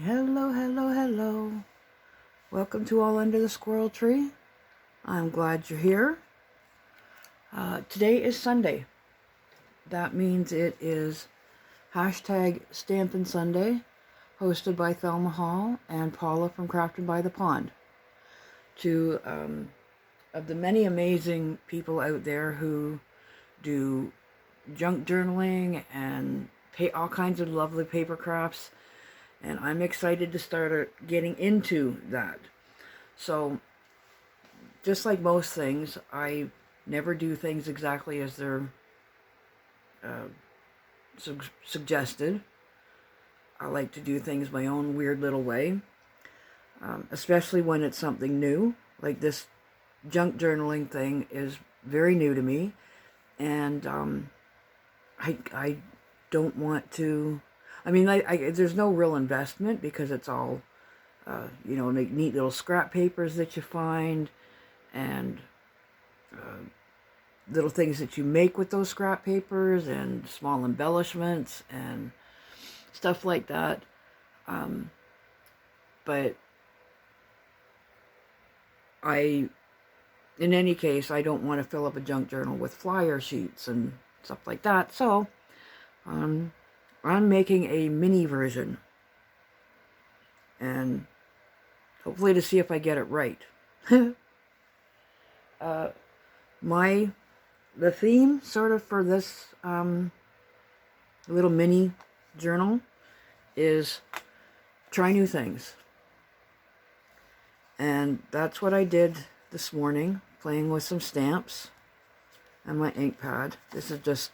Hello, hello, hello. Welcome to All Under the Squirrel Tree. I'm glad you're here. Today is Sunday. That means it is hashtag Stampin' Sunday, hosted by Thelma Hall and Paula from Craftin by the Pond. Two of the many amazing people out there who do junk journaling and all kinds of lovely paper crafts. And I'm excited to start getting into that. So, just like most things, I never do things exactly as they're suggested. I like to do things my own weird little way, especially when it's something new. Like this junk journaling thing is very new to me, and I don't want to. I mean, there's no real investment because it's all, neat little scrap papers that you find, and little things that you make with those scrap papers, and small embellishments and stuff like that. But in any case, I don't want to fill up a junk journal with flyer sheets and stuff like that. So, I'm making a mini version, and hopefully to see if I get it right. The theme sort of for this little mini journal is try new things. And that's what I did this morning, playing with some stamps and my ink pad. This is just,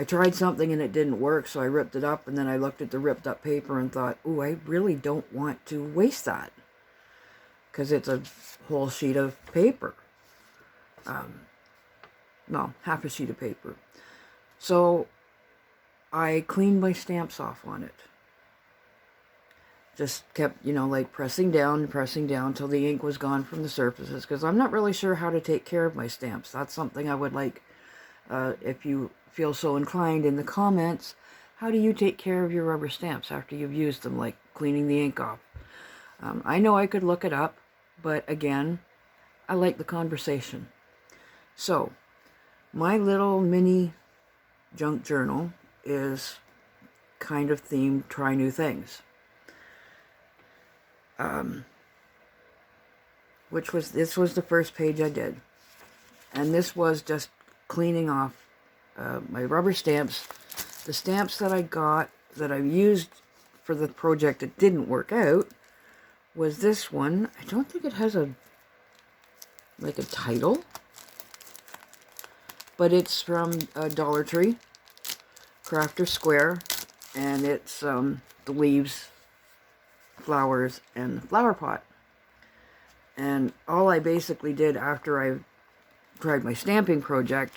I tried something and it didn't work, so I ripped it up, and then I looked at the ripped up paper and thought, ooh, I really don't want to waste that, because it's a whole sheet of paper. No, half a sheet of paper. So I cleaned my stamps off on it. Just kept, like pressing down till the ink was gone from the surfaces, because I'm not really sure how to take care of my stamps. That's something I would like, if you feel so inclined, in the comments. How do you take care of your rubber stamps after you've used them, like cleaning the ink off? I know I could look it up, but again, I like the conversation. So, my little mini junk journal is kind of themed try new things. This was the first page I did. And this was just cleaning off my rubber stamps. The stamps that I got, that I used for the project that didn't work out, was this one. I don't think it has a title, but it's from Dollar Tree, Crafter Square, and it's the leaves, flowers, and flower pot. And all I basically did after I tried my stamping project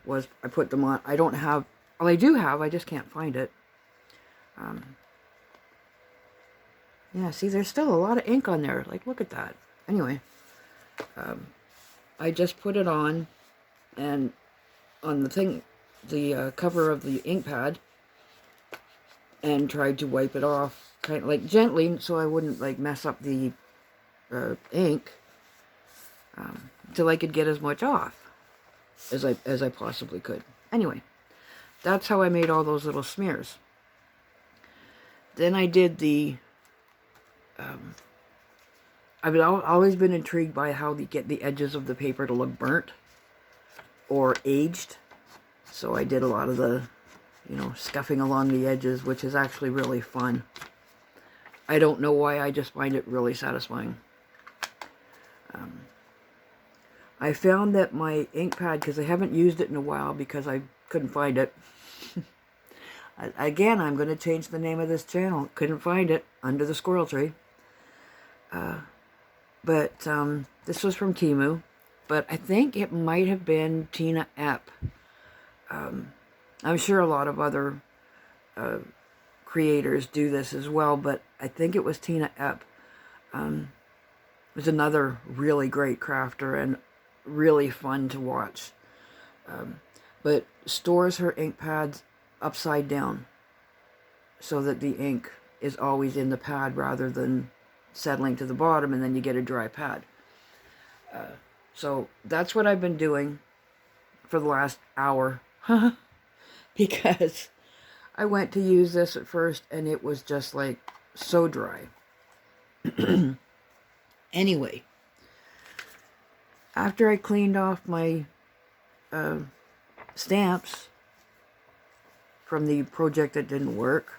was I put them on. I don't have, well, I do have, I just can't find it. Yeah, see, there's still a lot of ink on there. Like, look at that. Anyway, I just put it on, and on the thing, the cover of the ink pad, and tried to wipe it off, kind of like gently, so I wouldn't like mess up the ink, till I could get as much off as I possibly could. Anyway, that's how I made all those little smears. Then I did the. I've always been intrigued by how they get the edges of the paper to look burnt or aged. So I did a lot of the, scuffing along the edges, which is actually really fun. I don't know why, I just find it really satisfying. I found that my ink pad, because I haven't used it in a while because I couldn't find it. Again, I'm going to change the name of this channel. Couldn't find it, Under the Squirrel Tree. But this was from Temu. But I think it might have been Tina Epp. I'm sure a lot of other creators do this as well, but I think it was Tina Epp. Was another really great crafter and really fun to watch. But stores her ink pads upside down. so that the ink is always in the pad rather than settling to the bottom and then you get a dry pad. So that's what I've been doing for the last hour because I went to use this at first and it was just like so dry. Anyway, after I cleaned off my stamps from the project that didn't work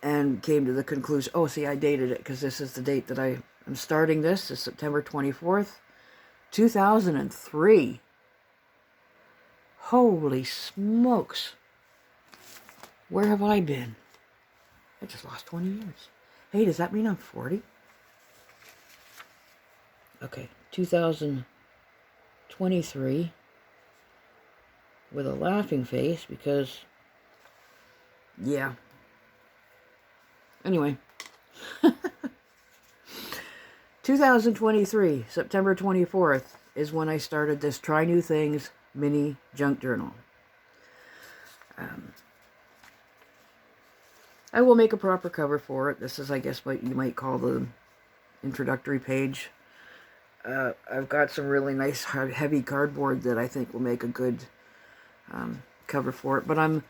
and came to the conclusion, oh, see, I dated it because this is the date that I'm starting this, is September 24th, 2003. Holy smokes. Where have I been? I just lost 20 years. Hey, does that mean I'm 40? Okay, 2023 with a laughing face because, yeah. Anyway, 2023, September 24th is when I started this Try New Things mini junk journal. I will make a proper cover for it. This is, I guess, what you might call the introductory page. I've got some really nice heavy cardboard that I think will make a good cover for it. But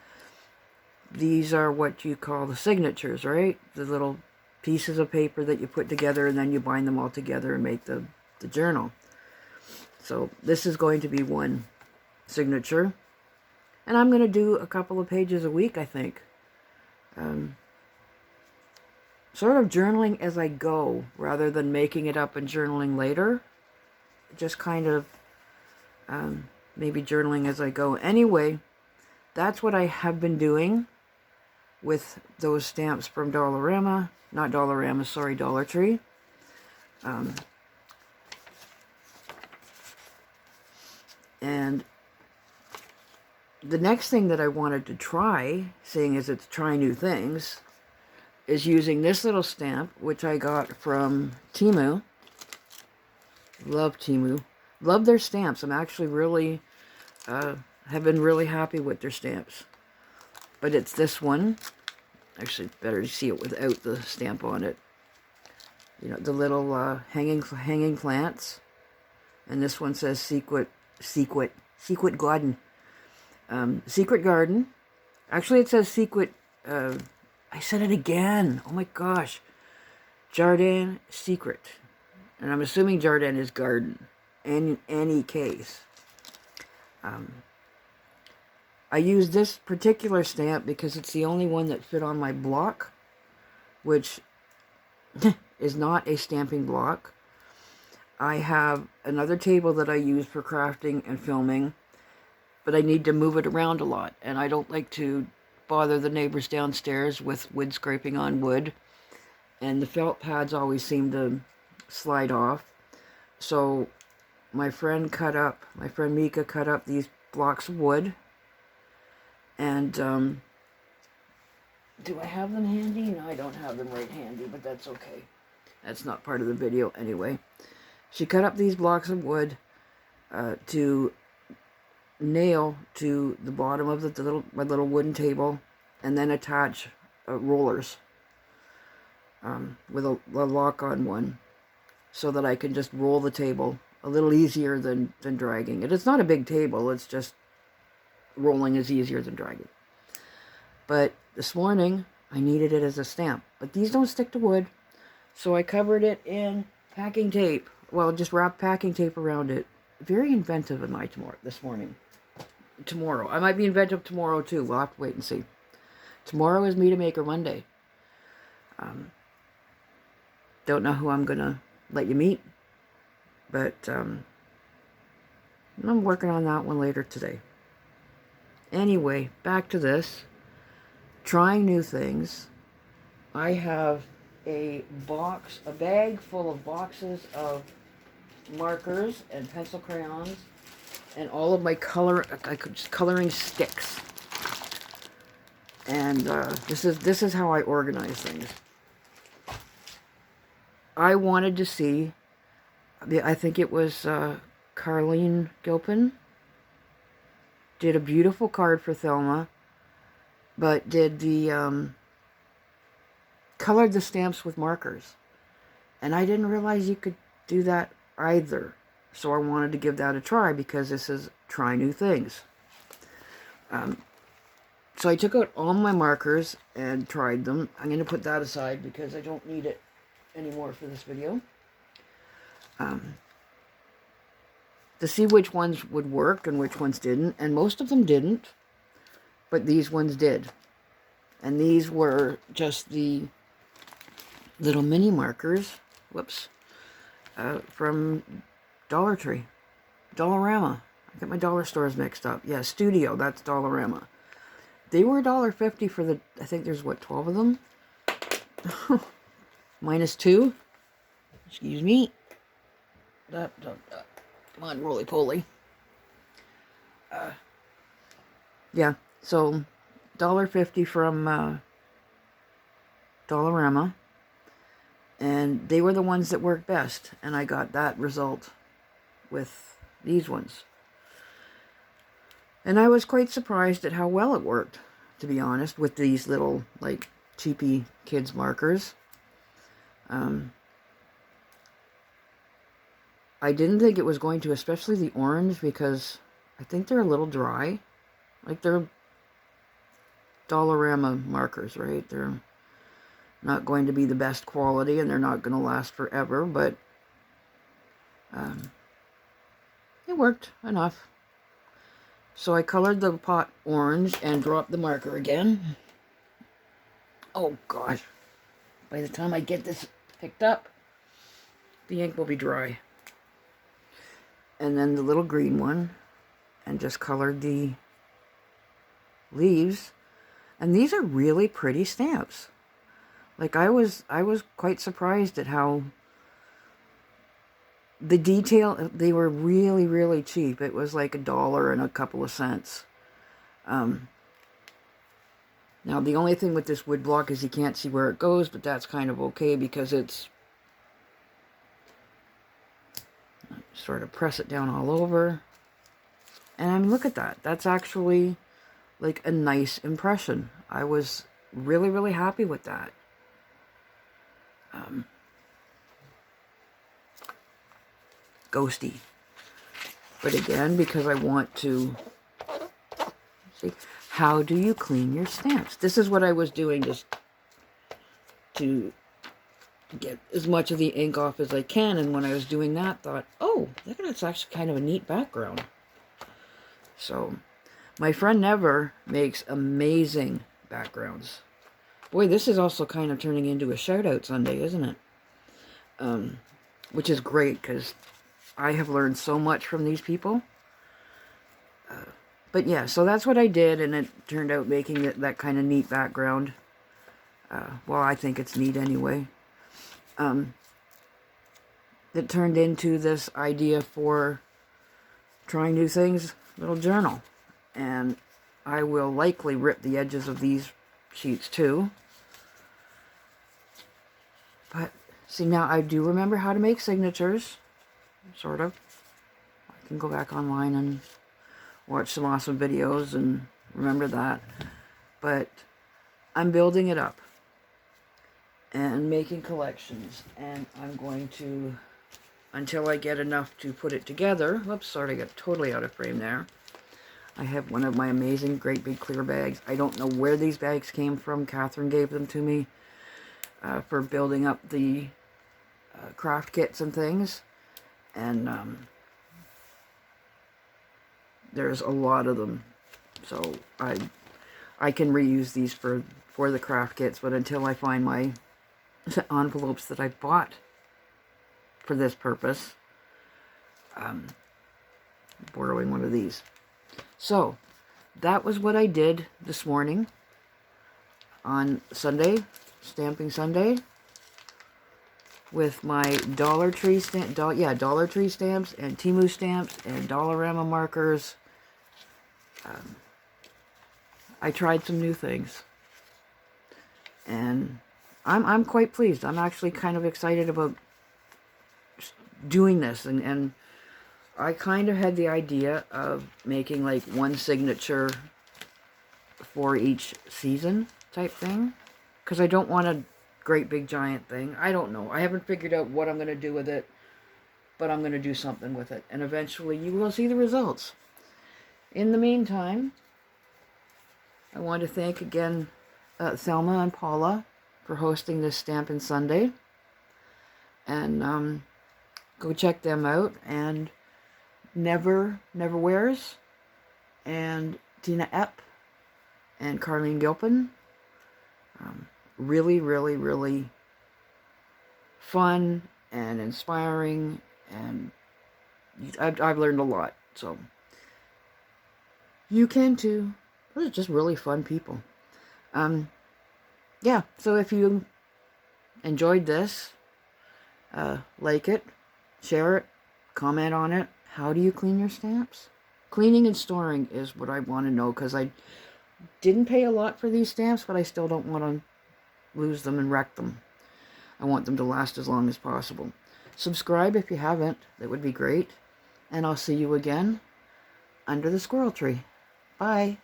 these are what you call the signatures, right? The little pieces of paper that you put together and then you bind them all together and make the journal. So this is going to be one signature. And I'm going to do a couple of pages a week, I think. Sort of journaling as I go, rather than making it up and journaling later. Just kind of maybe journaling as I go. Anyway, that's what I have been doing with those stamps from Dollarama. Not Dollarama, sorry, Dollar Tree. And the next thing that I wanted to try, seeing as it's Try New Things, is using this little stamp, which I got from Temu. Love Temu. Love their stamps. I'm actually really, have been really happy with their stamps. But it's this one. Actually, better to see it without the stamp on it. You know, the little hanging plants. And this one says Secret Garden. Secret Garden. Actually, it says Secret, I said it again. Oh my gosh. Jardin Secret. And I'm assuming Jardin is garden. In any case. I used this particular stamp because it's the only one that fit on my block, which is not a stamping block. I have another table that I use for crafting and filming, but I need to move it around a lot, and I don't like to bother the neighbors downstairs with wood scraping on wood, and the felt pads always seem to slide off. So my friend Mika cut up these blocks of wood, and do I have them handy? No, I don't have them right handy, but that's okay. That's not part of the video anyway. She cut up these blocks of wood to nail to the bottom of my little wooden table, and then attach rollers with a lock-on one, so that I can just roll the table a little easier than dragging it. It's not a big table, it's just rolling is easier than dragging. But this morning, I needed it as a stamp. But these don't stick to wood, so I covered it in packing tape. Well, just wrapped packing tape around it. Very inventive in my this morning. Tomorrow. I might be inventive tomorrow, too. We'll have to wait and see. Tomorrow is Meet a Maker Monday. Don't know who I'm going to let you meet. But I'm working on that one later today. Anyway, back to this. Trying new things. I have a bag full of boxes of markers and pencil crayons and all of my coloring sticks. And this is how I organize things. I wanted to see, I think it was Carlene Gilpin did a beautiful card for Thelma, but did the colored the stamps with markers. And I didn't realize you could do that either. So I wanted to give that a try because this is try new things. So I took out all my markers and tried them. I'm going to put that aside because I don't need it anymore for this video. To see which ones would work and which ones didn't. And most of them didn't, but these ones did. And these were just the little mini markers, whoops, from Dollar Tree, Dollarama. I get my dollar stores mixed up. Yeah, Studio, that's Dollarama. They were $1.50 for the, I think there's, what, 12 of them? Minus 2. Excuse me. Come on, roly-poly. Yeah, so $1.50 from Dollarama. And they were the ones that worked best. And I got that result with these ones. And I was quite surprised at how well it worked, to be honest, with these little, like, cheapy kids markers. I didn't think it was going to, especially the orange, because I think they're a little dry. Like, they're Dollarama markers, right? They're not going to be the best quality, and they're not going to last forever, but it worked enough. So I colored the pot orange and dropped the marker again. Oh gosh, by the time I get this picked up, the ink will be dry. And then the little green one, and just colored the leaves. And these are really pretty stamps. Like, I was quite surprised at how the detail, they were really, really cheap. It was like $1 and a couple of cents. Now, the only thing with this wood block is you can't see where it goes, but that's kind of okay because it's, sort of press it down all over. And I mean, look at that. That's actually like a nice impression. I was really, really happy with that. Ghosty. But again, because I want to see, how do you clean your stamps? This is what I was doing just to get as much of the ink off as I can. And when I was doing that, thought, oh, look at that, it's actually kind of a neat background. So, my friend Never makes amazing backgrounds. Boy, this is also kind of turning into a shout-out Sunday, isn't it? Which is great, because I have learned so much from these people. But yeah, so that's what I did, and it turned out making it that kind of neat background. Well, I think it's neat anyway. It turned into this idea for trying new things, little journal. And I will likely rip the edges of these sheets too. But see, now I do remember how to make signatures, sort of. I can go back online and watch some awesome videos and remember that. But I'm building it up and making collections, and I'm going to, until I get enough to put it together. Whoops, sorry, I got totally out of frame there. I have one of my amazing great big clear bags. I don't know where these bags came from. Catherine gave them to me for building up the craft kits and things. And there's a lot of them. So I can reuse these for the craft kits, but until I find my envelopes that I bought for this purpose, borrowing one of these. So, that was what I did this morning on Sunday, Stamping Sunday, with my Dollar Tree Dollar Tree stamps and Temu stamps and Dollarama markers. I tried some new things, and I'm quite pleased. I'm actually kind of excited about doing this, and I kind of had the idea of making like one signature for each season type thing, because I don't want to great big giant thing. I don't know. I haven't figured out what I'm going to do with it, but I'm going to do something with it. And eventually you will see the results. In the meantime, I want to thank again Thelma and Paula for hosting this Stampin' Sunday. And go check them out. And Never Wears and Tina Epp and Carlene Gilpin. Really, really, really fun and inspiring, and I've learned a lot. So you can too. Those are just really fun people. Yeah, so if you enjoyed this, like it, share it, comment on it. How do you clean your stamps? Cleaning and storing is what I want to know, because I didn't pay a lot for these stamps, but I still don't want to lose them and wreck them. I want them to last as long as possible. Subscribe if you haven't. That would be great. And I'll see you again under the squirrel tree. Bye.